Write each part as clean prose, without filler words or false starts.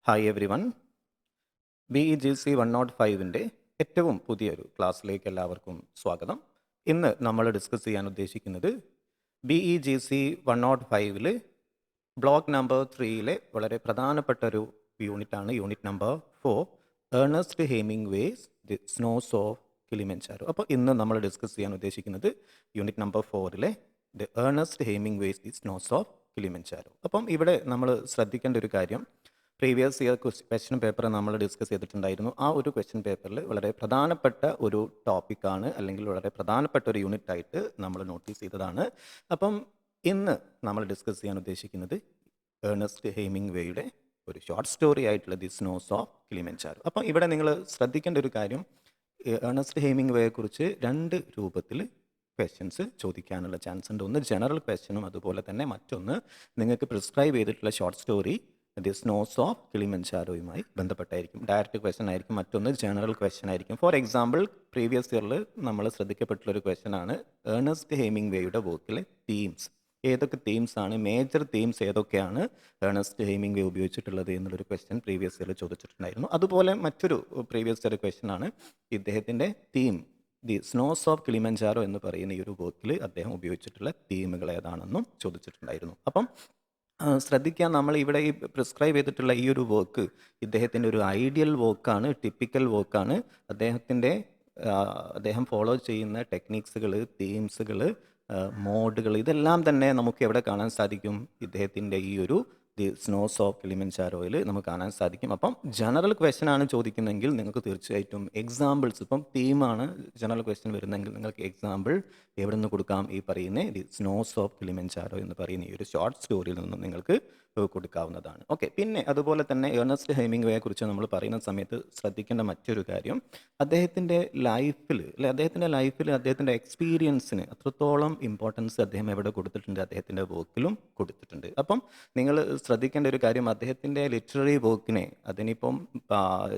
Hi every one. BEGC 105ൻ്റെ ഏറ്റവും പുതിയൊരു ക്ലാസ്സിലേക്ക് എല്ലാവർക്കും സ്വാഗതം. ഇന്ന് നമ്മൾ ഡിസ്കസ് ചെയ്യാൻ ഉദ്ദേശിക്കുന്നത് BEGC 105ൽ ബ്ലോക്ക് നമ്പർ 3ലെ വളരെ പ്രധാനപ്പെട്ട ഒരു യൂണിറ്റാണ് unit number 4, Ernest Hemingway's the snows of Kilimanjaro. അപ്പോൾ ഇന്ന് നമ്മൾ ഡിസ്കസ് ചെയ്യാൻ ഉദ്ദേശിക്കുന്നത് യൂണിറ്റ് നമ്പർ 4ലെ the Ernest Hemingway's the snows of Kilimanjaro. അപ്പം ഇവിടെ നമ്മൾ ശ്രദ്ധിക്കേണ്ട ഒരു കാര്യം, പ്രീവിയസ് ഇയർ ക്വസ്റ്റ്യൻ പേപ്പർ നമ്മൾ ഡിസ്കസ് ചെയ്തിട്ടുണ്ടായിരുന്നു. ആ ഒരു ക്വസ്റ്റ്യൻ പേപ്പറിൽ വളരെ പ്രധാനപ്പെട്ട ഒരു ടോപ്പിക്കാണ്, അല്ലെങ്കിൽ വളരെ പ്രധാനപ്പെട്ട ഒരു യൂണിറ്റ് ആയിട്ട് നമ്മൾ നോട്ടീസ് ചെയ്തതാണ്. അപ്പം ഇന്ന് നമ്മൾ ഡിസ്കസ് ചെയ്യാൻ ഉദ്ദേശിക്കുന്നത് ഏർണസ്റ്റ് ഹെമിംഗ്വേയുടെ ഒരു ഷോർട്ട് സ്റ്റോറി ആയിട്ടുള്ള ദി സ്നോസ് ഓഫ് കിളിമഞ്ചാരോ. അപ്പം ഇവിടെ നിങ്ങൾ ശ്രദ്ധിക്കേണ്ട ഒരു കാര്യം, ഏർണസ്റ്റ് ഹെമിംഗ്വേയെ കുറിച്ച് രണ്ട് രൂപത്തിൽ ക്വസ്റ്റ്യൻസ് ചോദിക്കാനുള്ള ചാൻസ് ഉണ്ട്. ഒന്ന് ജനറൽ ക്വസ്റ്റ്യനും, അതുപോലെ തന്നെ മറ്റൊന്ന് നിങ്ങൾക്ക് പ്രിസ്ക്രൈബ് ചെയ്തിട്ടുള്ള short story the snows of കിളിമഞ്ചാരോയുമായി ബന്ധപ്പെട്ടായിരിക്കും. ഡയറക്റ്റ് ക്വസ്റ്റ്യൻ ആയിരിക്കും, മറ്റൊന്ന് ജനറൽ ക്വസ്റ്റ്യൻ ആയിരിക്കും. ഫോർ എക്സാമ്പിൾ, പ്രീവിയസ് ഇയറിൽ നമ്മൾ ശ്രദ്ധിക്കപ്പെട്ടുള്ളൊരു ക്വസ്റ്റ്യൻ ആണ് ഏർണസ്റ്റ് ഹെമിംഗ്വേയുടെ വർക്കിലെ തീംസ്. ഏതൊക്കെ തീംസ് ആണ്, മേജർ തീംസ് ഏതൊക്കെയാണ് ഏർണസ്റ്റ് ഹെമിംഗ്വേ ഉപയോഗിച്ചിട്ടുള്ളത് എന്നുള്ളൊരു ക്വസ്റ്റ്യൻ പ്രീവിയസ് ഇയറിൽ ചോദിച്ചിട്ടുണ്ടായിരുന്നു. അതുപോലെ മറ്റൊരു പ്രീവിയസ് ഇയർ ക്വസ്റ്റ്യൻ ആണ് ഇദ്ദേഹത്തിൻ്റെ theme the snows of Kilimanjaro എന്ന് പറയുന്ന ഈ ഒരു വർക്കിൽ അദ്ദേഹം ഉപയോഗിച്ചിട്ടുള്ള തീമുകൾ ഏതാണെന്നും ചോദിച്ചിട്ടുണ്ടായിരുന്നു. അപ്പം ശ്രദ്ധിക്കുക, നമ്മൾ ഇവിടെ ഈ പ്രിസ്ക്രൈബ് ചെയ്തിട്ടുള്ള ഈ ഒരു വർക്ക് ഇദ്ദേഹത്തിൻ്റെ ഒരു ഐഡിയൽ വർക്കാണ്, ടിപ്പിക്കൽ വർക്കാണ്. അദ്ദേഹം ഫോളോ ചെയ്യുന്ന ടെക്നിക്സുകൾ, തീംസുകൾ, മോഡുകൾ, ഇതെല്ലാം തന്നെ നമുക്ക് എവിടെ കാണാൻ സാധിക്കും? ഇദ്ദേഹത്തിൻ്റെ ഈ ഒരു ദി സ്നോസ് ഓഫ് കിളിമഞ്ചാരോയിൽ നമുക്ക് കാണാൻ സാധിക്കും. അപ്പം ജനറൽ ക്വസ്റ്റ്യൻ ആണ് ചോദിക്കുന്നതെങ്കിൽ നിങ്ങൾക്ക് തീർച്ചയായിട്ടും എക്സാമ്പിൾസ്, ഇപ്പം തീമാണ് ജനറൽ ക്വസ്റ്റ്യൻ വരുന്നെങ്കിൽ നിങ്ങൾക്ക് എക്സാമ്പിൾ എവിടെ നിന്ന് കൊടുക്കാം? ഈ പറയുന്ന ദി സ്നോസ് ഓഫ് കിളിമഞ്ചാരോ എന്ന് പറയുന്ന ഈ ഒരു ഷോർട്ട് സ്റ്റോറിയിൽ നിന്നും നിങ്ങൾക്ക് കൊടുക്കാവുന്നതാണ്. ഓക്കെ, പിന്നെ അതുപോലെ തന്നെ ഏർണസ്റ്റ് ഹെമിംഗ്വേയെ കുറിച്ച് നമ്മൾ പറയുന്ന സമയത്ത് ശ്രദ്ധിക്കേണ്ട മറ്റൊരു കാര്യം, അദ്ദേഹത്തിൻ്റെ ലൈഫിൽ അദ്ദേഹത്തിൻ്റെ എക്സ്പീരിയൻസിന് അത്രത്തോളം ഇമ്പോർട്ടൻസ് അദ്ദേഹം എവിടെ കൊടുത്തിട്ടുണ്ട്? അദ്ദേഹത്തിൻ്റെ വർക്കിലും കൊടുത്തിട്ടുണ്ട്. അപ്പം നിങ്ങൾ ശ്രദ്ധിക്കേണ്ട ഒരു കാര്യം, അദ്ദേഹത്തിൻ്റെ ലിറ്റററി വർക്കിനെ, അതിനിപ്പം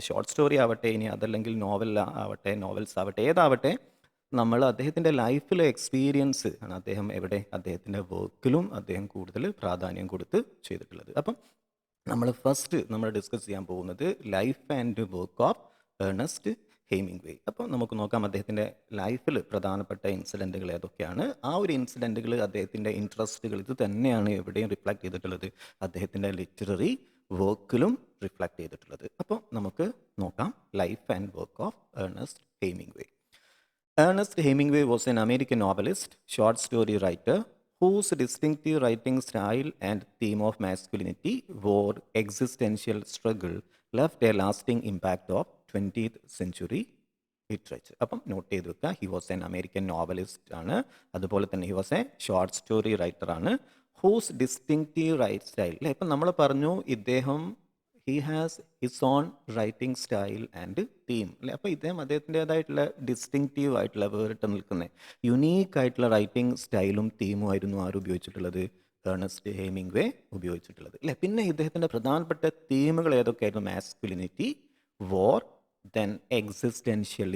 ഷോർട്ട് സ്റ്റോറി ആവട്ടെ, ഇനി അതല്ലെങ്കിൽ നോവൽസ് ആവട്ടെ, ഏതാവട്ടെ, നമ്മൾ അദ്ദേഹത്തിൻ്റെ ലൈഫിലെ എക്സ്പീരിയൻസ് ആണ് അദ്ദേഹത്തിൻ്റെ വർക്കിലും അദ്ദേഹം കൂടുതൽ പ്രാധാന്യം കൊടുത്ത് ചെയ്തിട്ടുള്ളത്. അപ്പം നമ്മൾ ഡിസ്കസ് ചെയ്യാൻ പോകുന്നത് life and work of Ernest Hemingway. അപ്പോൾ നമുക്ക് നോക്കാം അദ്ദേഹത്തിൻ്റെ ലൈഫിൽ പ്രധാനപ്പെട്ട ഇൻസിഡൻറ്റുകൾ ഏതൊക്കെയാണ്. ആ ഒരു ഇൻസിഡൻറ്റുകൾ, അദ്ദേഹത്തിൻ്റെ ഇൻട്രസ്റ്റുകൾ, ഇത് തന്നെയാണ് എവിടെയും റിഫ്ലക്റ്റ് ചെയ്തിട്ടുള്ളത്, അദ്ദേഹത്തിൻ്റെ ലിറ്റററി വർക്കിലും റിഫ്ലക്റ്റ് ചെയ്തിട്ടുള്ളത്. അപ്പോൾ നമുക്ക് നോക്കാം life and work of Ernest Hemingway. Ernest Hemingway was an American novelist, short story writer, whose distinctive writing style and theme of masculinity or existential struggle left a lasting impact of 20th century literature. അപ്പം not ചെയ്ത് വെക്കുക, he was N American novelist ആണ്, അതുപോലെ തന്നെ he was A short story writer ആണ്. Whose distinctive right style, അല്ലേ? ഇപ്പം നമ്മൾ പറഞ്ഞു he has his own writing style and theme, അല്ലേ? അപ്പോൾ അദ്ദേഹത്തിൻ്റെതായിട്ടുള്ള ഡിസ്റ്റിങ്റ്റീവ് ആയിട്ടുള്ള, വേറിട്ട് നിൽക്കുന്ന യുണീക്ക് ആയിട്ടുള്ള റൈറ്റിംഗ് സ്റ്റൈലും തീമും ആയിരുന്നു ഉപയോഗിച്ചിട്ടുള്ളത്? ഏർണസ്റ്റ് ഹെമിംഗ്വേ ഉപയോഗിച്ചിട്ടുള്ളത്, അല്ലേ? പിന്നെ ഇദ്ദേഹത്തിൻ്റെ പ്രധാനപ്പെട്ട തീമുകൾ ഏതൊക്കെയായിരുന്നു? Masculinity, war, then existential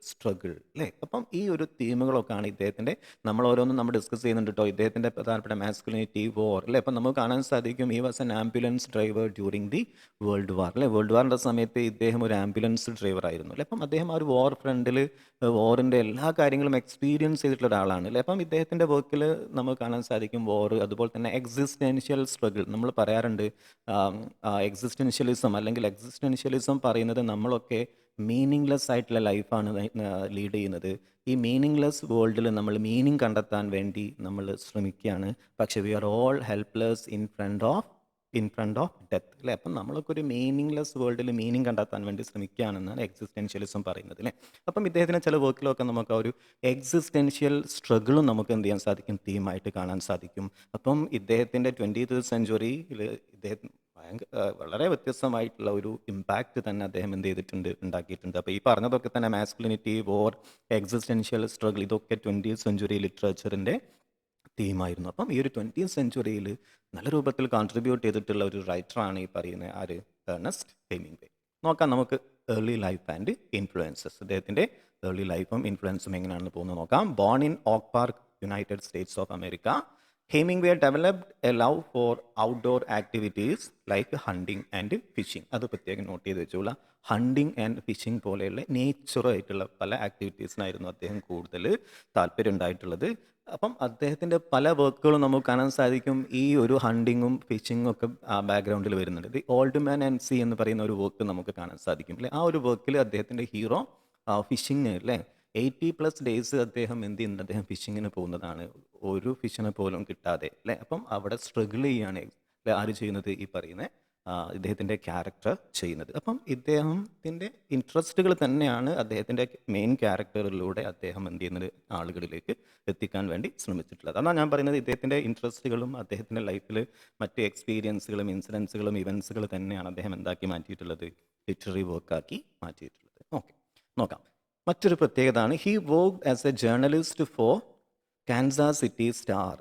struggle, അല്ലേ? അപ്പം ഈ ഒരു തീമുകളൊക്കെയാണ് നമ്മൾ ഡിസ്കസ് ചെയ്യുന്നുണ്ട് കേട്ടോ. ഇദ്ദേഹത്തിൻ്റെ പ്രധാനപ്പെട്ട മാസ്കുലിനിറ്റി, വോർ, അല്ലേ? അപ്പം നമുക്ക് കാണാൻ സാധിക്കും he was an ambulance driver during the world war, അല്ലേ? വേൾഡ് വാറിൻ്റെ സമയത്ത് ഇദ്ദേഹം ഒരു ആംബുലൻസ് ഡ്രൈവർ ആയിരുന്നു, അല്ലേ? അപ്പം അദ്ദേഹം ആ ഒരു വാർ ഫ്രണ്ടിൽ വോറിൻ്റെ എല്ലാ കാര്യങ്ങളും എക്സ്പീരിയൻസ് ചെയ്തിട്ടുള്ള ഒരാളാണ്, അല്ലേ? അപ്പം ഇദ്ദേഹത്തിൻ്റെ വർക്കിൽ നമുക്ക് കാണാൻ സാധിക്കും വോർ, അതുപോലെ തന്നെ എക്സിസ്റ്റൻഷ്യൽ സ്ട്രഗിൾ. നമ്മൾ പറയാറുണ്ട് എക്സിസ്റ്റൻഷ്യലിസം പറയുന്നത് നമ്മളൊക്കെ മീനിങ്ലെസ് ആയിട്ടുള്ള ലൈഫാണ് ലീഡ് ചെയ്യുന്നത്. ഈ മീനിങ്ലെസ് വേൾഡിൽ നമ്മൾ മീനിങ് കണ്ടെത്താൻ വേണ്ടി നമ്മൾ ശ്രമിക്കുകയാണ്, പക്ഷേ we are all helpless in front of death, അല്ലേ? അപ്പം നമ്മളൊക്കെ ഒരു മീനിങ്ലെസ് വേൾഡിൽ മീനിങ് കണ്ടെത്താൻ വേണ്ടി ശ്രമിക്കുകയാണെന്നാണ് എക്സിസ്റ്റൻഷ്യലിസം പറയുന്നത്, അല്ലേ? അപ്പം ഇദ്ദേഹത്തിൻ്റെ ചില വർക്കിലൊക്കെ നമുക്ക് ആ ഒരു എക്സിസ്റ്റൻഷ്യൽ സ്ട്രഗിളും നമുക്ക് എന്ത് ചെയ്യാൻ സാധിക്കും? തീമായിട്ട് കാണാൻ സാധിക്കും. അപ്പം ഇദ്ദേഹത്തിൻ്റെ 20th സെഞ്ച്വറിയിൽ വളരെ വ്യത്യസ്തമായിട്ടുള്ള ഒരു ഇമ്പാക്റ്റ് തന്നെ അദ്ദേഹം ഉണ്ടാക്കിയിട്ടുണ്ട്. അപ്പോൾ ഈ പറഞ്ഞതൊക്കെ തന്നെ മാസ്കുലിനിറ്റി, വോർ, എക്സിസ്റ്റൻഷ്യൽ സ്ട്രഗിൾ, ഇതൊക്കെ 20th സെഞ്ച്വറി ലിറ്ററേച്ചറിൻ്റെ തീമായിരുന്നു. അപ്പം ഈ ഒരു 20th സെഞ്ച്വറിയിൽ നല്ല രൂപത്തിൽ കോൺട്രിബ്യൂട്ട് ചെയ്തിട്ടുള്ള ഒരു റൈറ്ററാണ് ഈ പറയുന്ന ഏർണസ്റ്റ് ഹെമിംഗ്വേ. നോക്കാം നമുക്ക് ഏർലി ലൈഫ് ആൻഡ് ഇൻഫ്ലുവൻസസ്. അദ്ദേഹത്തിൻ്റെ ഏർലി ലൈഫും ഇൻഫ്ലുവൻസും എങ്ങനെയാണെന്ന് പോകുന്നത് നോക്കാം. Born in Oak Park, United States of America, Hemingway developed a love for outdoor activities like hunting and fishing. അത് പ്രത്യേകം നോട്ട് ചെയ്ത് വെച്ചോളൂ. ഹണ്ടിങ് ആൻഡ് ഫിഷിംഗ് പോലെയുള്ള നേച്ചറായിട്ടുള്ള പല ആക്ടിവിറ്റീസിനായിരുന്നു അദ്ദേഹം കൂടുതൽ താല്പര്യം ഉണ്ടായിട്ടുള്ളത്. അപ്പം അദ്ദേഹത്തിൻ്റെ പല വർക്കുകളും നമുക്ക് കാണാൻ സാധിക്കും ഈ ഒരു ഹണ്ടിങ്ങും ഫിഷിങ്ങും ഒക്കെ ആ ബാക്ക്ഗ്രൗണ്ടിൽ വരുന്നുണ്ട്. The old man and sea എന്ന് പറയുന്ന ഒരു വർക്ക് നമുക്ക് കാണാൻ സാധിക്കും അല്ലേ. ആ ഒരു വർക്കിൽ അദ്ദേഹത്തിൻ്റെ ഹീറോ ഫിഷിങ് അല്ലേ 80+ ഡേയ്സ് അദ്ദേഹം എന്ത് ചെയ്യുന്നുണ്ട്, അദ്ദേഹം ഫിഷിങ്ങിന് പോകുന്നതാണ് ഒരു ഫിഷിനെ പോലും കിട്ടാതെ അല്ലേ. അപ്പം അവിടെ സ്ട്രഗിൾ ചെയ്യുകയാണ് അല്ലേ ആര് ചെയ്യുന്നത്, ഈ പറയുന്ന ഇദ്ദേഹത്തിൻ്റെ ക്യാരക്ടർ ചെയ്യുന്നത്. അപ്പം ഇദ്ദേഹത്തിൻ്റെ ഇൻട്രസ്റ്റുകൾ തന്നെയാണ് അദ്ദേഹത്തിൻ്റെ മെയിൻ ക്യാരക്ടറിലൂടെ അദ്ദേഹം എന്ത് ചെയ്യുന്നത് ആളുകളിലേക്ക് എത്തിക്കാൻ വേണ്ടി ശ്രമിച്ചിട്ടുള്ളത്. അതാണ് ഞാൻ പറയുന്നത്, ഇദ്ദേഹത്തിൻ്റെ ഇൻട്രസ്റ്റുകളും അദ്ദേഹത്തിൻ്റെ ലൈഫിൽ മറ്റ് എക്സ്പീരിയൻസുകളും ഇൻസിഡൻസുകളും ഇവൻസുകൾ തന്നെയാണ് അദ്ദേഹം എന്താക്കി മാറ്റിയിട്ടുള്ളത്, ലിറ്റററി വർക്കാക്കി മാറ്റിയിട്ടുള്ളത്. ഓക്കെ, നോക്കാം. മറ്റൊരു പ്രത്യേകതയാണ് he worked as a journalist for Kansas City Star.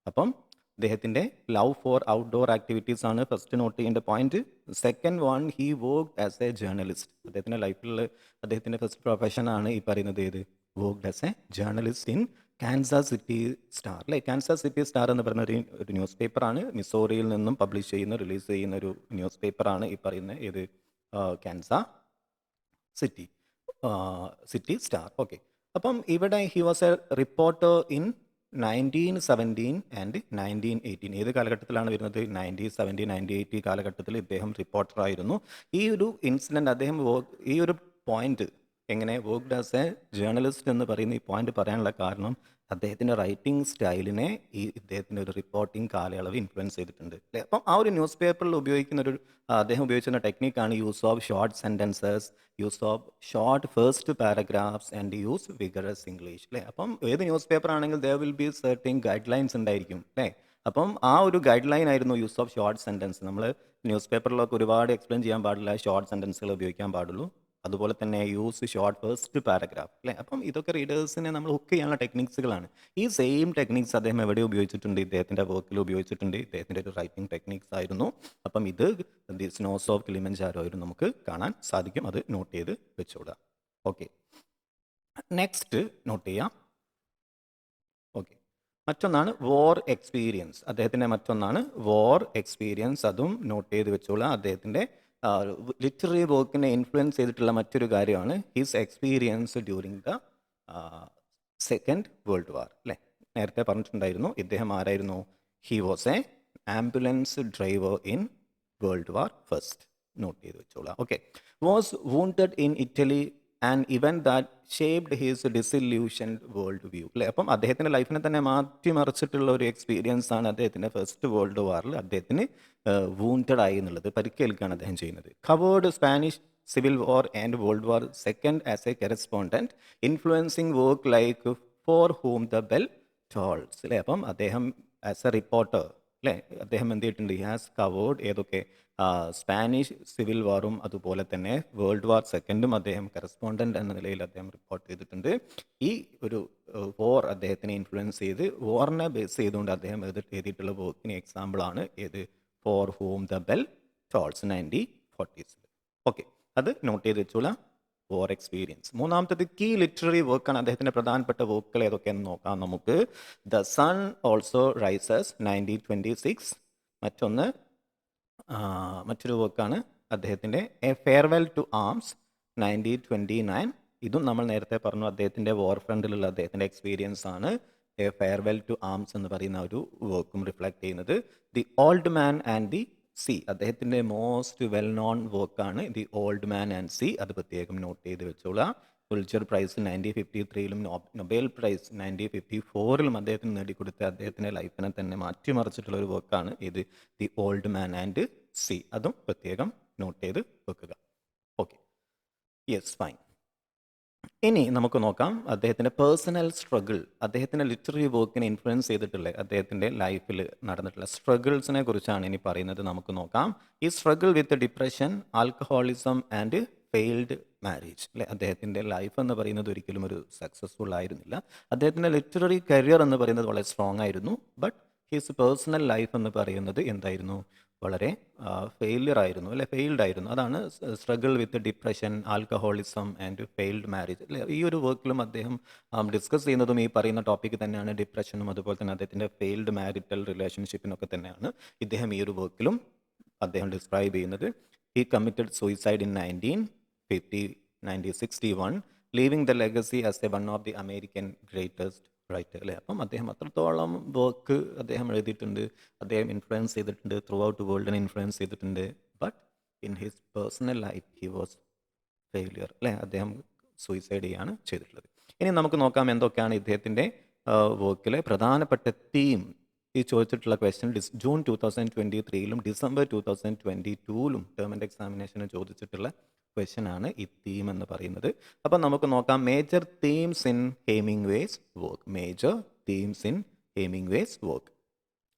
അപ്പം അദ്ദേഹത്തിൻ്റെ ലവ് ഫോർ ഔട്ട്ഡോർ ആക്ടിവിറ്റീസ് ആണ് ഫസ്റ്റ് നോട്ട് ചെയ്യേണ്ട point. Second one, he worked as a journalist. അദ്ദേഹത്തിൻ്റെ ലൈഫിൽ അദ്ദേഹത്തിൻ്റെ ഫസ്റ്റ് പ്രൊഫഷനാണ് ഈ പറയുന്നത് ഏത്, worked as a journalist in Kansas City Star അല്ലേ. കാൻസാസ് സിറ്റി സ്റ്റാർ എന്ന് പറയുന്ന ഒരു ന്യൂസ് പേപ്പറാണ്, മിസോറിയിൽ നിന്നും പബ്ലിഷ് ചെയ്യുന്ന റിലീസ് ചെയ്യുന്ന ഒരു ന്യൂസ് പേപ്പറാണ് ഈ പറയുന്ന ഏത് കാൻസാസ് സിറ്റി സ്റ്റാർ. ഓക്കെ, അപ്പം ഇവിടെ he was A reporter in 1917 and 1918. ഏത് കാലഘട്ടത്തിലാണ് വരുന്നത്, 1917 1980 കാലഘട്ടത്തിൽ ഇദ്ദേഹം റിപ്പോർട്ടറായിരുന്നു. ഈ ഒരു ഇൻസിഡൻറ്റ് അദ്ദേഹം ഈ ഒരു പോയിന്റ് എങ്ങനെ വർക്ക്ഡ് ആസ് എ ജേർണലിസ്റ്റ് എന്ന് പറയുന്ന ഈ പോയിന്റ് പറയാനുള്ള കാരണം അദ്ദേഹത്തിൻ്റെ റൈറ്റിംഗ് സ്റ്റൈലിനെ ഈ ഇദ്ദേഹത്തിൻ്റെ ഒരു റിപ്പോർട്ടിംഗ് കാലയളവ് ഇൻഫ്ലുവൻസ് ചെയ്തിട്ടുണ്ട് അല്ലേ. അപ്പം ആ ഒരു ന്യൂസ് പേപ്പറിൽ ഉപയോഗിക്കുന്ന ഒരു അദ്ദേഹം ഉപയോഗിച്ചിരുന്ന ടെക്നിക്കാണ് use of short sentences, use of short first paragraphs and use vigorous English അല്ലേ. അപ്പം ഏത് ന്യൂസ് പേപ്പർ ആണെങ്കിൽ there will be certain guide lines ഉണ്ടായിരിക്കും അല്ലേ. അപ്പം ആ ഒരു ഗൈഡ് ലൈൻ ആയിരുന്നു യൂസ് ഓഫ് ഷോർട്ട് സെൻറ്റൻസ്. നമ്മൾ ന്യൂസ് പേപ്പറിലൊക്കെ ഒരുപാട് എക്സ്പ്ലെയിൻ ചെയ്യാൻ പാടില്ല, ഷോർട്ട് സെൻറ്റൻസുകൾ ഉപയോഗിക്കാൻ പാടുള്ളൂ. അതുപോലെ തന്നെ യൂസ് ഷോർട്ട് ഫസ്റ്റ് പാരഗ്രാഫ് അല്ലേ. അപ്പം ഇതൊക്കെ റീഡേഴ്സിനെ നമ്മൾ ഹുക്ക് ചെയ്യാനുള്ള ടെക്നിക്സുകളാണ്. ഈ സെയിം ടെക്നിക്സ് അദ്ദേഹം എവിടെ ഉപയോഗിച്ചിട്ടുണ്ട്, ഇദ്ദേഹത്തിൻ്റെ വർക്കിൽ ഉപയോഗിച്ചിട്ടുണ്ട്. ഇദ്ദേഹത്തിൻ്റെ ഒരു റൈറ്റിംഗ് ടെക്നിക്സ് ആയിരുന്നു. അപ്പം ഇത് ദി സ്നോസ് ഓഫ് കിളിമഞ്ചാരോ ആയിരുന്നു നമുക്ക് കാണാൻ സാധിക്കും. അത് നോട്ട് ചെയ്ത് വെച്ചോടുക. ഓക്കെ, നെക്സ്റ്റ് നോട്ട് ചെയ്യാം. ഓക്കെ, മറ്റൊന്നാണ് വോർ എക്സ്പീരിയൻസ്. അദ്ദേഹത്തിൻ്റെ മറ്റൊന്നാണ് വോർ എക്സ്പീരിയൻസ്, അതും നോട്ട് ചെയ്ത് വെച്ചോളാം. അദ്ദേഹത്തിൻ്റെ ലിറ്റററി വർക്കിനെ ഇൻഫ്ലുവൻസ് ചെയ്തിട്ടുള്ള മറ്റൊരു കാര്യമാണ് his experience during the second world war അല്ലേ. നേരത്തെ പറഞ്ഞിട്ടുണ്ടായിരുന്നു ഇദ്ദേഹം ആരായിരുന്നു, he was a ambulance driver in world war first. Note ചെയ്ത് വെച്ചോളാം. Okay, was wounded in Italy and event that shaped his disillusioned world view അല്ലേ. അപ്പം അദ്ദേഹത്തിൻ്റെ ലൈഫിനെ തന്നെ മാറ്റിമറിച്ചിട്ടുള്ള ഒരു എക്സ്പീരിയൻസ് ആണ് അദ്ദേഹത്തിൻ്റെ ഫസ്റ്റ് വേൾഡ് വാറിൽ അദ്ദേഹത്തിന് വൂണ്ടഡ് ആയി എന്നുള്ളത്, പരിക്കേൽക്കുകയാണ് അദ്ദേഹം ചെയ്യുന്നത്. Covered Spanish civil war and world war second as a correspondent influencing work like for whom the bell tolls അല്ലേ. അപ്പം അദ്ദേഹം ആസ് എ റിപ്പോർട്ടർ അല്ലേ അദ്ദേഹം എന്ത് ചെയ്തിട്ടുണ്ട്, ഹി ഹാസ് കവേർഡ് ഏതൊക്കെ സ്പാനിഷ് സിവിൽ വാറും അതുപോലെ തന്നെ വേൾഡ് വാർ സെക്കൻഡും അദ്ദേഹം കറസ്പോണ്ടൻ്റ് എന്ന നിലയിൽ അദ്ദേഹം റിപ്പോർട്ട് ചെയ്തിട്ടുണ്ട്. ഈ ഒരു വോർ അദ്ദേഹത്തിനെ ഇൻഫ്ലുവൻസ് ചെയ്ത് വോറിനെ ബേസ് ചെയ്തുകൊണ്ട് അദ്ദേഹം എഴുതിയിട്ടുള്ള വർക്കിന് എക്സാമ്പിളാണ് ഏത്, for whom the bell tolls 1940s. Okay, അത് നോട്ട് ചെയ്ത് വെച്ചോളാം. War experience. മൂന്നാമത്തത് കീ ലിറ്റററി വർക്കാണ്. അദ്ദേഹത്തിൻ്റെ പ്രധാനപ്പെട്ട വർക്കുകൾ ഏതൊക്കെയെന്ന് നോക്കാം നമുക്ക്. The sun also rises 1926. മറ്റൊരു വർക്കാണ് അദ്ദേഹത്തിൻ്റെ എ ഫെയർവെൽ ടു ആംസ് 1929. ഇതും നമ്മൾ നേരത്തെ പറഞ്ഞു അദ്ദേഹത്തിൻ്റെ വോർ ഫ്രണ്ടിലുള്ള അദ്ദേഹത്തിൻ്റെ എക്സ്പീരിയൻസ് ആണ് എ ഫെയർവെൽ ടു ആംസ് എന്ന് പറയുന്ന ഒരു വർക്കും റിഫ്ലക്റ്റ് ചെയ്യുന്നത്. The old man and the C അദ്ദേഹത്തിൻ്റെ മോസ്റ്റ് വെൽ നോൺ വർക്കാണ് the old man and C. അത് പ്രത്യേകം നോട്ട് ചെയ്ത് വെച്ചോളാം. പുലിറ്റ്സർ പ്രൈസ് 1953 നൊബേൽ പ്രൈസ് 1954 അദ്ദേഹത്തിന് നേടിക്കൊടുത്ത അദ്ദേഹത്തിൻ്റെ ലൈഫിനെ തന്നെ മാറ്റിമറിച്ചിട്ടുള്ള ഒരു വർക്കാണ് ഇത് the old man and C. അതും പ്രത്യേകം നോട്ട് ചെയ്ത് വെക്കുക. Okay, yes, fine. ഇനി നമുക്ക് നോക്കാം അദ്ദേഹത്തിൻ്റെ പേഴ്സണൽ സ്ട്രഗിൾ. അദ്ദേഹത്തിൻ്റെ ലിറ്റററി വർക്കിനെ ഇൻഫ്ലുവൻസ് ചെയ്തിട്ടുള്ള അദ്ദേഹത്തിൻ്റെ ലൈഫിൽ നടന്നിട്ടുള്ള സ്ട്രഗിൾസിനെ കുറിച്ചാണ് ഇനി പറയുന്നത്. നമുക്ക് നോക്കാം. ഈ struggle with depression, alcoholism and failed marriage അല്ലേ. അദ്ദേഹത്തിൻ്റെ ലൈഫ് എന്ന് പറയുന്നത് ഒരിക്കലും ഒരു സക്സസ്ഫുൾ ആയിരുന്നില്ല. അദ്ദേഹത്തിൻ്റെ ലിറ്റററി കരിയർ എന്ന് പറയുന്നത് വളരെ സ്ട്രോങ് ആയിരുന്നു. ബട്ട് ഹിസ് പേഴ്സണൽ ലൈഫ് എന്ന് പറയുന്നത് എന്തായിരുന്നു, വളരെ ഫെയിലിയർ ആയിരുന്നു അല്ലെ, ഫെയിൽഡ് ആയിരുന്നു. അതാണ് struggle with depression, alcoholism and failed marriage അല്ലെ. ഈ ഒരു വർക്കിലും അദ്ദേഹം ഡിസ്കസ് ചെയ്യുന്നതും ഈ പറയുന്ന ടോപ്പിക്ക് തന്നെയാണ്. ഡിപ്രഷനും അതുപോലെ തന്നെ അദ്ദേഹത്തിൻ്റെ ഫെയിൽഡ് മാരിറ്റൽ റിലേഷൻഷിപ്പിനൊക്കെ തന്നെയാണ് ഇദ്ദേഹം ഈ ഒരു വർക്കിലും അദ്ദേഹം ഡിസ്ക്രൈബ് ചെയ്യുന്നത്. He committed suicide in 1961, living the legacy as A one of the American greatest writer അല്ലേ. അപ്പം അദ്ദേഹം അത്രത്തോളം വർക്ക് അദ്ദേഹം എഴുതിയിട്ടുണ്ട്, അദ്ദേഹം ഇൻഫ്ലുവൻസ് ചെയ്തിട്ടുണ്ട്, ത്രൂ ഔട്ട് വേൾഡിനെ ഇൻഫ്ലുവൻസ് ചെയ്തിട്ടുണ്ട്. But in his personal life he was failure അല്ലേ, അദ്ദേഹം സൂയിസൈഡ് ചെയ്യാണ് ചെയ്തിട്ടുള്ളത്. ഇനി നമുക്ക് നോക്കാം എന്തൊക്കെയാണ് ഇദ്ദേഹത്തിൻ്റെ വർക്കിലെ പ്രധാനപ്പെട്ട തീം. ഈ ചോദിച്ചിട്ടുള്ള question June 2023 December 2022 term end എക്സാമിനേഷന് ചോദിച്ചിട്ടുള്ള ക്വസ്റ്റ്യൻ ആണ് ഈ തീം എന്ന് പറയുന്നത്. അപ്പം നമുക്ക് നോക്കാം major themes in Hemingway's work. Major themes in Hemingway's work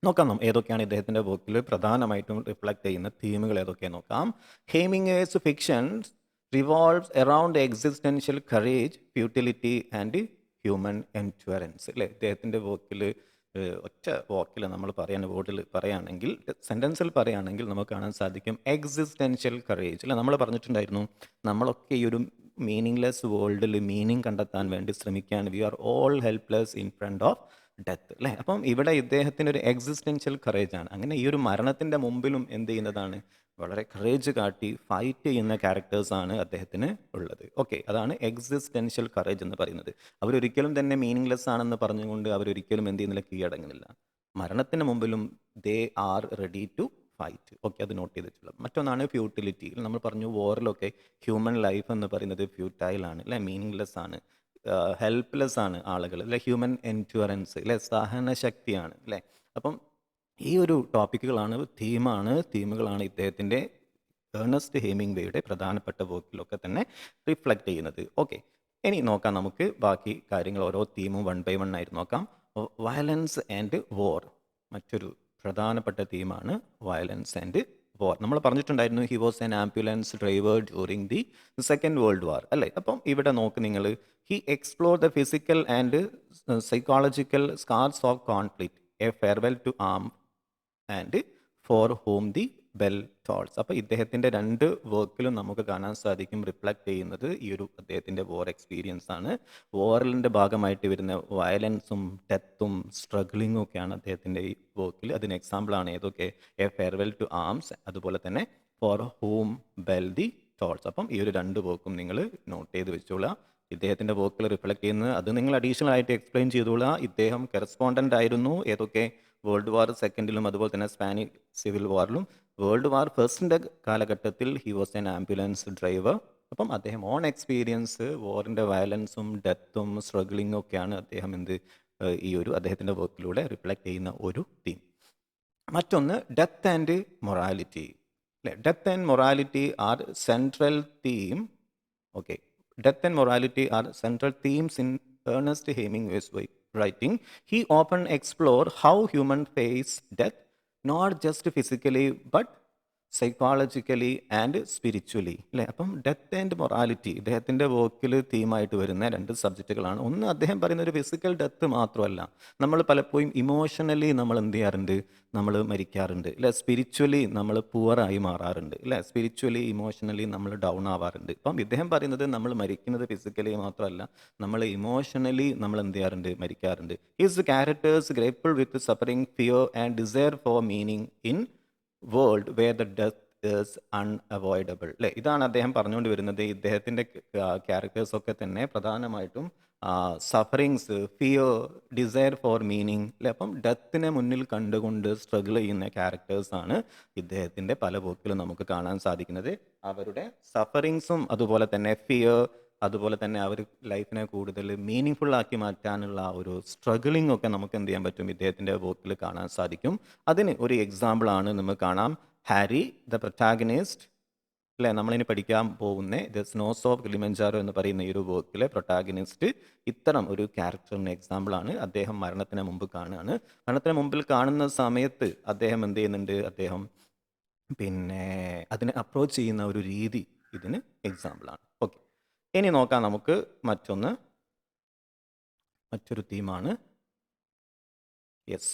നോക്കാം ഏതൊക്കെയാണ് ഇദ്ദേഹത്തിൻ്റെ വർക്കിൽ പ്രധാനമായിട്ടും റിഫ്ലക്റ്റ് ചെയ്യുന്ന തീമുകൾ ഏതൊക്കെയാണ് നോക്കാം. Hemingway's fictions revolves around existential courage, futility and human endurance അല്ലേ. ഇദ്ദേഹത്തിൻ്റെ വർക്കിൽ ഒറ്റ വാക്കിൽ നമ്മൾ വേർഡിൽ പറയുകയാണെങ്കിൽ, സെൻറ്റൻസിൽ പറയുകയാണെങ്കിൽ നമുക്ക് കാണാൻ സാധിക്കും എക്സിസ്റ്റൻഷ്യൽ കറേജ് അല്ലേ. നമ്മൾ പറഞ്ഞിട്ടുണ്ടായിരുന്നു നമ്മളൊക്കെ ഈ ഒരു മീനിങ്ലെസ് വേൾഡിൽ മീനിങ് കണ്ടെത്താൻ വേണ്ടി ശ്രമിക്കുകയാണ്. We are all helpless in front of death അല്ലേ. അപ്പം ഇവിടെ ഇദ്ദേഹത്തിൻ്റെ ഒരു എക്സിസ്റ്റൻഷ്യൽ കറേജ് ആണ്. അങ്ങനെ ഈ ഒരു മരണത്തിൻ്റെ മുമ്പിലും എന്ത് ചെയ്യുന്നതാണ്, വളരെ കറേജ് കാട്ടി ഫൈറ്റ് ചെയ്യുന്ന ക്യാരക്ടേഴ്സാണ് അദ്ദേഹത്തിന് ഉള്ളത്. ഓക്കെ, അതാണ് എക്സിസ്റ്റൻഷ്യൽ കറേജ് എന്ന് പറയുന്നത്. അവരൊരിക്കലും തന്നെ മീനിങ്ലെസ് ആണെന്ന് പറഞ്ഞുകൊണ്ട് അവരൊരിക്കലും എന്ത് ചെയ്യുന്നില്ല, കീഴടങ്ങുന്നില്ല. മരണത്തിന് മുമ്പിലും they are ready to fight. Okay, അത് നോട്ട് ചെയ്തിട്ടുള്ളത്. മറ്റൊന്നാണ് ഫ്യൂട്ടിലിറ്റി. നമ്മൾ പറഞ്ഞു വോറിലൊക്കെ ഹ്യൂമൻ ലൈഫ് എന്ന് പറയുന്നത് ഫ്യൂട്ടൈലാണ് അല്ലെ, മീനിങ്ലെസ് ആണ്, ഹെൽപ്ലെസ് ആണ് ആളുകൾ അല്ലെ. ഹ്യൂമൻ എൻഡ്യൂറൻസ് അല്ലെ, സഹനശക്തിയാണ് അല്ലേ. അപ്പം ഈ ഒരു ടോപ്പിക്കുകളാണ് തീമുകളാണ് ഇദ്ദേഹത്തിൻ്റെ ഏർണസ്റ്റ് ഹെമിംഗ്വേയുടെ പ്രധാനപ്പെട്ട വർക്കിലൊക്കെ തന്നെ റിഫ്ലക്റ്റ് ചെയ്യുന്നത്. ഓക്കെ, ഇനി നോക്കാം നമുക്ക് ബാക്കി കാര്യങ്ങൾ. ഓരോ തീമും 1 by 1 ആയിട്ട് നോക്കാം. വയലൻസ് ആൻഡ് വോർ മറ്റൊരു പ്രധാനപ്പെട്ട തീമാണ്. വയലൻസ് ആൻഡ് വോർ നമ്മൾ പറഞ്ഞിട്ടുണ്ടായിരുന്നു. He was an ambulance driver during the second world war അല്ലേ. അപ്പം ഇവിടെ നോക്ക് നിങ്ങൾ, he explore the physical and psychological scars of conflict, a farewell to arm and for whom the bell tolls. അപ്പോൾ ഇദ്ദേഹത്തിൻ്റെ 2 വർക്കിലും നമുക്ക് കാണാൻ സാധിക്കും റിഫ്ലക്റ്റ് ചെയ്യുന്നത് ഈ ഒരു അദ്ദേഹത്തിൻ്റെ വോർ എക്സ്പീരിയൻസ് ആണ്. വോറിൻ്റെ ഭാഗമായിട്ട് വരുന്ന വയലൻസും ഡെത്തും സ്ട്രഗ്ലിങ്ങും ഒക്കെയാണ് അദ്ദേഹത്തിൻ്റെ ഈ വർക്കിൽ. അതിന് എക്സാമ്പിളാണ് ഏതൊക്കെ, എ ഫെയർവെൽ ടു ആംസ്, അതുപോലെ തന്നെ ഫോർ ഹോം ബെൽ ദി ടോൾസ്. അപ്പം ഈ ഒരു 2 വർക്കും നിങ്ങൾ നോട്ട് ചെയ്ത് വെച്ചോളാം. ഇദ്ദേഹത്തിൻ്റെ വർക്കിൽ റിഫ്ലക്റ്റ് ചെയ്യുന്നത് അത് നിങ്ങൾ അഡീഷണൽ ആയിട്ട് എക്സ്പ്ലെയിൻ ചെയ്തോളാം. ഇദ്ദേഹം കറസ്പോണ്ടൻ്റ് ആയിരുന്നു ഏതൊക്കെ, വേൾഡ് വാർ സെക്കൻഡിലും അതുപോലെ തന്നെ സ്പാനിഷ് സിവിൽ വാറിലും. വേൾഡ് വാർ ഫസ്റ്റിൻ്റെ കാലഘട്ടത്തിൽ he was an ambulance driver. അപ്പം അദ്ദേഹം ഓൺ എക്സ്പീരിയൻസ് വോറിൻ്റെ വയലൻസും ഡെത്തും സ്ട്രഗ്ലിങ്ങും ഒക്കെയാണ് അദ്ദേഹം ഈ ഒരു അദ്ദേഹത്തിൻ്റെ വർക്കിലൂടെ റിഫ്ലക്റ്റ് ചെയ്യുന്ന ഒരു തീം. മറ്റൊന്ന് ഡെത്ത് ആൻഡ് മൊറാലിറ്റി അല്ലേ. Death and morality are central theme. Okay, death and morality are central themes in Ernest Hemingway's writing. He often explored how humans face death, not just physically but psychologically and spiritually അല്ലേ. അപ്പം death and morality ഇദ്ദേഹത്തിൻ്റെ വർക്കിൽ തീമായിട്ട് വരുന്ന 2 സബ്ജക്റ്റുകളാണ്. ഒന്ന് അദ്ദേഹം പറയുന്ന ഒരു physical death മാത്രമല്ല, നമ്മൾ പലപ്പോഴും ഇമോഷണലി നമ്മൾ എന്ത് ചെയ്യാറുണ്ട്, നമ്മൾ മരിക്കാറുണ്ട് അല്ലെ. സ്പിരിച്വലി നമ്മൾ പുവറായി മാറാറുണ്ട് അല്ലെ. സ്പിരിച്വലി ഇമോഷണലി നമ്മൾ ഡൗൺ ആവാറുണ്ട്. അപ്പം ഇദ്ദേഹം പറയുന്നത് നമ്മൾ മരിക്കുന്നത് ഫിസിക്കലി മാത്രമല്ല, നമ്മൾ ഇമോഷണലി നമ്മൾ എന്ത് ചെയ്യാറുണ്ട്, മരിക്കാറുണ്ട്. His characters grapple with suffering, fear and desire for meaning in world where the death is unavoidable അല്ലേ. ഇതാണ് അദ്ദേഹം പറഞ്ഞുകൊണ്ട് വരുന്നത്. ഇദ്ദേഹത്തിൻ്റെ ക്യാരക്ടേഴ്സൊക്കെ തന്നെ പ്രധാനമായിട്ടും sufferings, fear, desire for meaning അല്ലേ. അപ്പം ഡെത്തിനെ മുന്നിൽ കണ്ടുകൊണ്ട് സ്ട്രഗിൾ ചെയ്യുന്ന ക്യാരക്ടേഴ്സാണ് ഇദ്ദേഹത്തിൻ്റെ പല വർക്കിലും നമുക്ക് കാണാൻ സാധിക്കുന്നത്. അവരുടെ സഫറിങ്സും അതുപോലെ തന്നെ ഫിയർ, അതുപോലെ തന്നെ അവർ ലൈഫിനെ കൂടുതൽ മീനിങ് ഫുൾ ആക്കി മാറ്റാനുള്ള ഒരു സ്ട്രഗിളിംഗ് ഒക്കെ നമുക്ക് എന്ത് ചെയ്യാൻ പറ്റും, ഇദ്ദേഹത്തിൻ്റെ വർക്കിൽ കാണാൻ സാധിക്കും. അതിന് ഒരു എക്സാമ്പിളാണ് നമുക്ക് കാണാം ഹാരി ദ പ്രൊട്ടാഗനിസ്റ്റ് അല്ലേ. നമ്മളിനി പഠിക്കാൻ പോകുന്ന ദ സ്നോസ് ഓഫ് കിളിമഞ്ചാരോ എന്ന് പറയുന്ന ഈ ഒരു വർക്കിലെ പ്രൊട്ടാഗനിസ്റ്റ് ഇത്തരം ഒരു ക്യാരക്ടറിന് എക്സാമ്പിളാണ്. അദ്ദേഹം മരണത്തിന് മുമ്പ് കാണുകയാണ്. മരണത്തിന് മുമ്പിൽ കാണുന്ന സമയത്ത് അദ്ദേഹം എന്ത് ചെയ്യുന്നുണ്ട്, അദ്ദേഹം അതിനെ അപ്രോച്ച് ചെയ്യുന്ന ഒരു രീതി ഇതിന് എക്സാമ്പിളാണ്. ഓക്കെ, ഇനി നോക്കാം നമുക്ക് മറ്റൊരു തീമാണ് യെസ്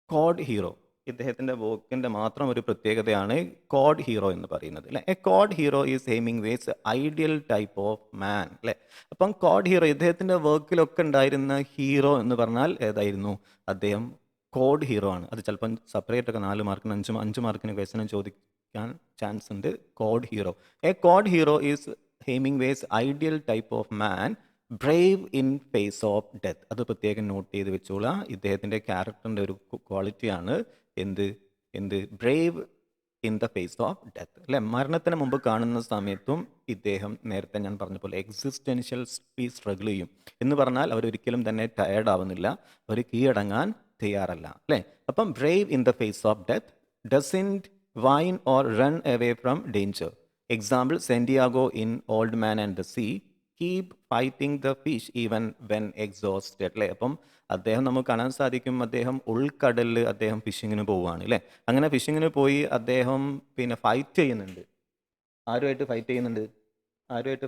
കോഡ് ഹീറോ ഇദ്ദേഹത്തിൻ്റെ വർക്കിൻ്റെ മാത്രം ഒരു പ്രത്യേകതയാണ് കോഡ് ഹീറോ എന്ന് പറയുന്നത് അല്ലേ. A code hero is Hemingway's ideal type of man അല്ലേ. അപ്പം കോഡ് ഹീറോ ഇദ്ദേഹത്തിൻ്റെ വർക്കിലൊക്കെ ഉണ്ടായിരുന്ന ഹീറോ എന്ന് പറഞ്ഞാൽ ഏതായിരുന്നു? അദ്ദേഹം കോഡ് ഹീറോ ആണ്. അത് ചിലപ്പം സെപ്പറേറ്റ് ഒക്കെ 4 മാർക്കിന് 5 മാർക്കിന് ക്വസ്റ്റ്യൻ ചോദിക്കാൻ ചാൻസ് ഉണ്ട്. Code hero, a code hero is Hemingway's ideal type of man brave in face of death. അത് പ്രത്യേകം നോട്ട് ചെയ്ത് വെച്ചോളാം. ഇദ്ദേഹത്തിൻ്റെ ക്യാരക്ടറിൻ്റെ ഒരു ക്വാളിറ്റിയാണ് എന്ത് brave in the face of death അല്ലെ. മരണത്തിന് മുമ്പ് കാണുന്ന സമയത്തും ഇദ്ദേഹം നേരത്തെ ഞാൻ പറഞ്ഞ പോലെ എക്സിസ്റ്റൻഷ്യൽ സ്ട്രഗിൾ ചെയ്യും എന്ന് പറഞ്ഞാൽ അവരൊരിക്കലും തന്നെ ടയേർഡ് ആവുന്നില്ല, അവർ കീഴടങ്ങാൻ തയ്യാറല്ല അല്ലേ. അപ്പം brave in the face of death, doesn't whine or run away from danger. Example Santiago in old man and the sea, keep fighting the fish even when exhausted അല്ലേ. അപ്പം അദ്ദേഹം നമുക്ക് കാണാൻ സാധിക്കും, അദ്ദേഹം ഉൾക്കടലിൽ അദ്ദേഹം ഫിഷിങ്ങിന് പോവുകയാണ് അല്ലേ. അങ്ങനെ ഫിഷിങ്ങിന് പോയി അദ്ദേഹം പിന്നെ ഫൈറ്റ് ചെയ്യുന്നുണ്ട്. ആരുമായിട്ട്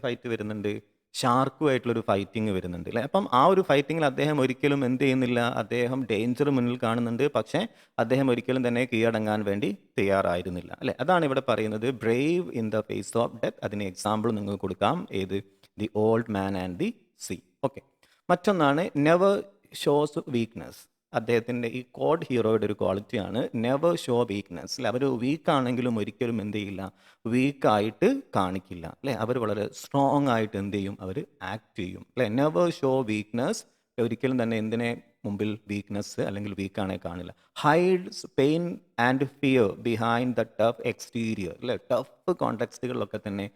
ഫൈറ്റ് വരുന്നുണ്ട്? ഷാർക്കുമായിട്ടുള്ളൊരു ഫൈറ്റിംഗ് വരുന്നുണ്ട് അല്ലേ. അപ്പം ആ ഒരു ഫൈറ്റിങ്ങിൽ അദ്ദേഹം ഒരിക്കലും എന്ത് ചെയ്യുന്നില്ല, അദ്ദേഹം ഡേഞ്ചർ മുന്നിൽ കാണുന്നുണ്ട്, പക്ഷേ അദ്ദേഹം ഒരിക്കലും തന്നെ കീഴടങ്ങാൻ വേണ്ടി തയ്യാറായിരുന്നില്ല അല്ലേ. അതാണ് ഇവിടെ പറയുന്നത് brave in the face of death. അതിന് എക്സാമ്പിൾ നിങ്ങൾക്ക് കൊടുക്കാം, ഏത്? The old man and the sea. Okay. മറ്റൊന്നാണ് നെവർ ഷോസ് വീക്ക്നെസ്. അദ്ദേഹത്തിൻ്റെ ഈ കോഡ് ഹീറോയുടെ ഒരു ക്വാളിറ്റിയാണ് നെവർ ഷോ വീക്ക്നെസ് അല്ലെ. അവർ വീക്കാണെങ്കിലും ഒരിക്കലും എന്ത് ചെയ്യില്ല, വീക്കായിട്ട് കാണിക്കില്ല അല്ലേ. അവർ വളരെ സ്ട്രോങ് ആയിട്ട് എന്ത് ചെയ്യും, അവർ ആക്ട് ചെയ്യും അല്ലേ. നെവർ ഷോ വീക്ക്നെസ്, ഒരിക്കലും തന്നെ എന്തിനെ മുമ്പിൽ വീക്ക്നെസ് അല്ലെങ്കിൽ വീക്കാണെ കാണില്ല. Hides pain and fear behind the tough exterior അല്ലേ. ടഫ് കോണ്ടെക്സ്റ്റുകളിലൊക്കെ തന്നെ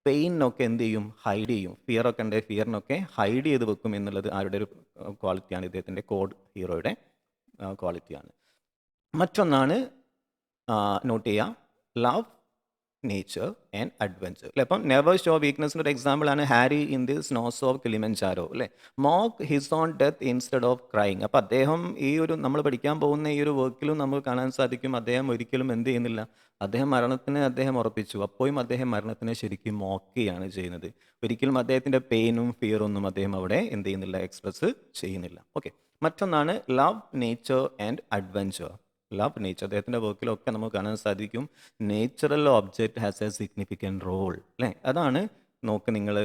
പെയിനൊക്കെ എന്ത് ചെയ്യും, ഹൈഡ് ചെയ്യും. ഫിയറൊക്കെ ഉണ്ട്, ഫിയറിനൊക്കെ ഹൈഡ് ചെയ്ത് വെക്കും എന്നുള്ളത് ആരുടെ ഒരു ക്വാളിറ്റിയാണ്? ഇദ്ദേഹത്തിൻ്റെ കോഡ് ഹീറോയുടെ ക്വാളിറ്റിയാണ്. മറ്റൊന്നാണ് നോട്ട് ചെയ്യാം, ലവ് നേച്ചർ ആൻഡ് അഡ്വഞ്ചർ അല്ലേ. അപ്പം നെവർ ഷോ വീക്ക്നെസ്സിൻ്റെ ഒരു എക്സാമ്പിളാണ് Harry in the snows of Kilimanjaro അല്ലേ. Mock his own death instead of crying. അപ്പം അദ്ദേഹം ഈ ഒരു നമ്മൾ പഠിക്കാൻ പോകുന്ന ഈ ഒരു വർക്കിലും നമുക്ക് കാണാൻ സാധിക്കും, അദ്ദേഹം ഒരിക്കലും എന്ത് ചെയ്യുന്നില്ല, അദ്ദേഹം ഉറപ്പിച്ചു. അപ്പോഴും അദ്ദേഹം മരണത്തിനെ ശരിക്കും മോക്ക് ചെയ്യാണ് ചെയ്യുന്നത്. ഒരിക്കലും അദ്ദേഹത്തിൻ്റെ പെയിനും ഫിയറൊന്നും അദ്ദേഹം അവിടെ എന്ത് ചെയ്യുന്നില്ല, എക്സ്പ്രസ് ചെയ്യുന്നില്ല. ഓക്കെ. മറ്റൊന്നാണ് love nature and adventure. Love nature, അദ്ദേഹത്തിൻ്റെ വർക്കിലൊക്കെ നമുക്ക് കാണാൻ സാധിക്കും natural object has a significant role അല്ലേ. അതാണ് നോക്ക് നിങ്ങൾ,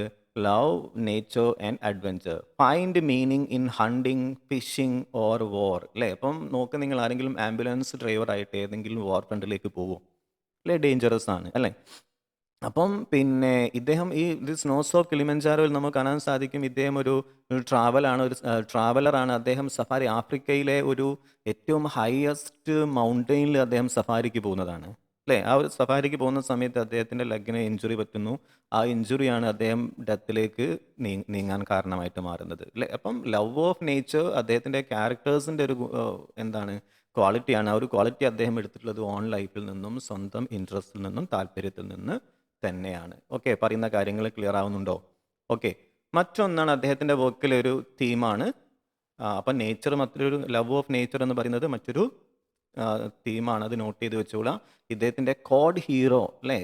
love nature and adventure, find meaning in hunting, fishing or war അല്ലേ. അപ്പം നോക്ക്, നിങ്ങൾ ആരെങ്കിലും ആംബുലൻസ് ഡ്രൈവറായിട്ട് ഏതെങ്കിലും വാർ ഫ്രണ്ടിലേക്ക് പോകും അല്ലേ, ഡേഞ്ചറസ് ആണ് അല്ലേ. അപ്പം പിന്നെ ഇദ്ദേഹം ഇത് സ്നോസ് ഓഫ് കിളിമഞ്ചാരോയിൽ നമുക്ക് കാണാൻ സാധിക്കും, ഇദ്ദേഹം ഒരു ട്രാവലറാണ്. അദ്ദേഹം സഫാരി, ആഫ്രിക്കയിലെ ഒരു ഏറ്റവും ഹയസ്റ്റ് മൗണ്ടെയിനിൽ അദ്ദേഹം സഫാരിക്ക് പോകുന്നതാണ് അല്ലേ. ആ ഒരു സഫാരിക്ക് പോകുന്ന സമയത്ത് അദ്ദേഹത്തിൻ്റെ ലെഗിന് ഇഞ്ചുറി പറ്റുന്നു. ആ ഇഞ്ചുറിയാണ് അദ്ദേഹം ഡെത്തിലേക്ക് നീങ്ങാൻ കാരണമായിട്ട് മാറുന്നത് അല്ലേ. അപ്പം ലവ് ഓഫ് നേച്ചർ അദ്ദേഹത്തിൻ്റെ ക്യാരക്ടേഴ്സിൻ്റെ ഒരു എന്താണ് ക്വാളിറ്റിയാണ്. ആ ഒരു ക്വാളിറ്റി അദ്ദേഹം എടുത്തിട്ടുള്ളത് ഓൺ ലൈഫിൽ നിന്നും സ്വന്തം ഇൻട്രസ്റ്റിൽ നിന്നും താല്പര്യത്തിൽ നിന്ന് തന്നെയാണ്. ഓക്കെ, പറയുന്ന കാര്യങ്ങൾ ക്ലിയർ ആവുന്നുണ്ടോ? ഓക്കെ. മറ്റൊന്നാണ് അദ്ദേഹത്തിൻ്റെ വർക്കിലെ ഒരു തീമാണ്, അപ്പം നേച്ചർ മറ്റൊരു ലവ് ഓഫ് നേച്ചർ എന്ന് പറയുന്നത് മറ്റൊരു തീമാണ്. അത് നോട്ട് ചെയ്ത് വെച്ചോളാം. ഇദ്ദേഹത്തിൻ്റെ കോഡ് ഹീറോ അല്ലേ,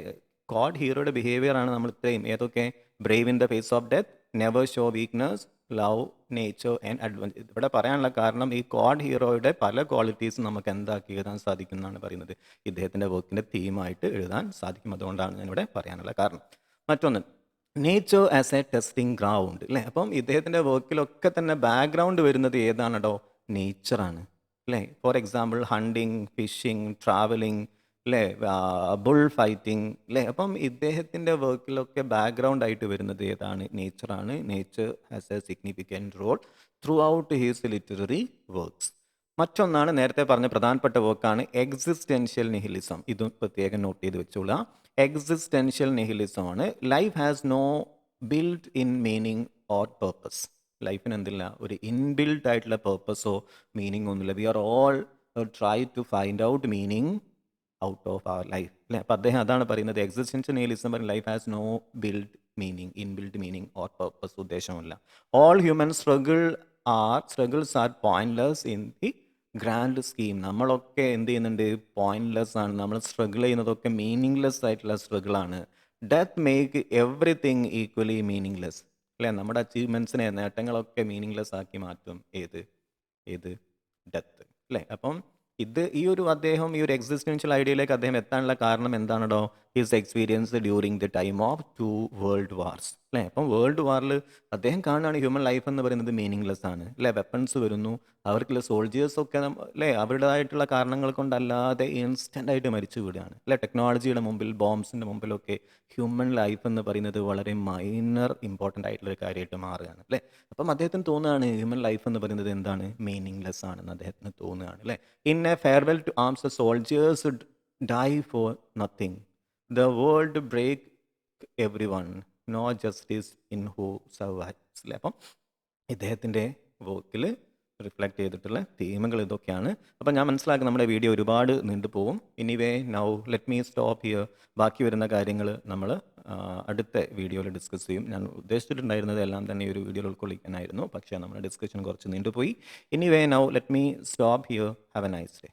കോഡ് ഹീറോയുടെ ബിഹേവിയർ ആണ് നമ്മൾ ഇത്രയും ഏതൊക്കെ, brave in the face of death, never show weakness, love nature and adventure. ഇവിടെ പറയാനുള്ള കാരണം ഈ കോഡ് ഹീറോയുടെ പല ക്വാളിറ്റീസും നമുക്ക് എന്താക്കി എഴുതാൻ സാധിക്കും എന്നാണ് പറയുന്നത്, ഇദ്ദേഹത്തിൻ്റെ വർക്കിൻ്റെ തീമായിട്ട് എഴുതാൻ സാധിക്കും. അതുകൊണ്ടാണ് ഞാനിവിടെ പറയാനുള്ള കാരണം. മറ്റൊന്ന് nature as A testing ground അല്ലേ. അപ്പം ഇദ്ദേഹത്തിൻ്റെ വർക്കിലൊക്കെ തന്നെ ബാക്ക്ഗ്രൗണ്ട് വരുന്നത് ഏതാണോ, നേച്ചറാണ് അല്ലേ. For example hunting, fishing, travelling അല്ലേ, ബുൾ ഫൈറ്റിംഗ് അല്ലേ. അപ്പം ഇദ്ദേഹത്തിൻ്റെ വർക്കിലൊക്കെ ബാക്ക്ഗ്രൗണ്ട് ആയിട്ട് വരുന്നത് ഏതാണ്, നേച്ചറാണ്. Nature has a significant role throughout his literary works. മറ്റൊന്നാണ് നേരത്തെ പറഞ്ഞ പ്രധാനപ്പെട്ട വർക്കാണ് എക്സിസ്റ്റൻഷ്യൽ നിഹിലിസം. ഇതും പ്രത്യേകം നോട്ട് ചെയ്ത് വെച്ചോളാം. എക്സിസ്റ്റൻഷ്യൽ നിഹിലിസം ആണ്, life has no build in meaning or purpose. ലൈഫിന് എന്തില്ല, ഒരു ഇൻബിൽഡ് ആയിട്ടുള്ള പേർപ്പസോ മീനിങ് ഒന്നുമില്ല. We are all try to find out meaning out of our life അല്ലേ. അപ്പം അദ്ദേഹം അതാണ് പറയുന്നത്, എക്സിസ്റ്റൻഷ്യൽ നിഹിലിസം പറയും life has no build meaning, inbuilt meaning or purpose, ഉദ്ദേശമില്ല. All human struggles are pointless in the grand scheme. നമ്മളൊക്കെ എന്ത് ചെയ്യുന്നുണ്ട്, പോയിന്റ്ലെസ് ആണ്. നമ്മൾ സ്ട്രഗിൾ ചെയ്യുന്നതൊക്കെ മീനിങ്ലെസ് ആയിട്ടുള്ള സ്ട്രഗിളാണ്. Death make everything equally meaningless അല്ലേ. നമ്മുടെ അച്ചീവ്മെൻറ്റ്സിനെ, നേട്ടങ്ങളൊക്കെ മീനിങ്ലെസ് ആക്കി മാറ്റും ഏത് ഡെത്ത് അല്ലേ. അപ്പം ഈ ഒരു എക്സിസ്റ്റൻഷ്യൽ ഐഡിയയിലേക്ക് അദ്ദേഹം എത്താനുള്ള കാരണം എന്താണെടോ? His experience during the time of 2 world wars അല്ലേ. അപ്പം വേൾഡ് വാറിൽ അദ്ദേഹം കാണുകയാണ് ഹ്യൂമൻ ലൈഫ് എന്ന് പറയുന്നത് മീനിങ്ലെസ് ആണ് അല്ലേ. വെപ്പൺസ് വരുന്നു, അവർക്കുള്ള സോൾജിയേഴ്സൊക്കെ അല്ലേ അവരുടേതായിട്ടുള്ള കാരണങ്ങൾ കൊണ്ടല്ലാതെ ഇൻസ്റ്റൻ്റ് ആയിട്ട് മരിച്ചു വിടുകയാണ് അല്ലേ. ടെക്നോളജിയുടെ മുമ്പിൽ, ബോംബ്സിൻ്റെ മുമ്പിലൊക്കെ ഹ്യൂമൻ ലൈഫ് എന്ന് പറയുന്നത് വളരെ മൈനർ ഇമ്പോർട്ടൻ്റ് ആയിട്ടുള്ള ഒരു കാര്യമായിട്ട് മാറുകയാണ് അല്ലേ. അപ്പം അദ്ദേഹത്തിന് തോന്നുകയാണ് ഹ്യൂമൻ ലൈഫ് എന്ന് പറയുന്നത് എന്താണ്, മീനിങ്ലെസ് ആണെന്ന് അദ്ദേഹത്തിന് തോന്നുകയാണ് അല്ലേ. In a farewell to arms the soldiers die for nothing, the world break every one, no justice in who survives അല്ലേ. അപ്പം ഇദ്ദേഹത്തിൻ്റെ വർക്കിൽ റിഫ്ലക്റ്റ് ചെയ്തിട്ടുള്ള തീമുകൾ ഇതൊക്കെയാണ്. അപ്പം ഞാൻ മനസ്സിലാക്കി നമ്മുടെ വീഡിയോ ഒരുപാട് നീണ്ടുപോകും. Anyway now let me stop here. ബാക്കി വരുന്ന കാര്യങ്ങൾ നമ്മൾ അടുത്ത വീഡിയോയിൽ ഡിസ്കസ് ചെയ്യും. ഞാൻ ഉദ്ദേശിച്ചിട്ടുണ്ടായിരുന്നത് എല്ലാം തന്നെ ഈ ഒരു വീഡിയോയിൽ ഉൾക്കൊള്ളിക്കാനായിരുന്നു, പക്ഷേ നമ്മുടെ ഡിസ്കഷൻ കുറച്ച് നീണ്ടുപോയി. Anyway now let me stop here. Have a nice day.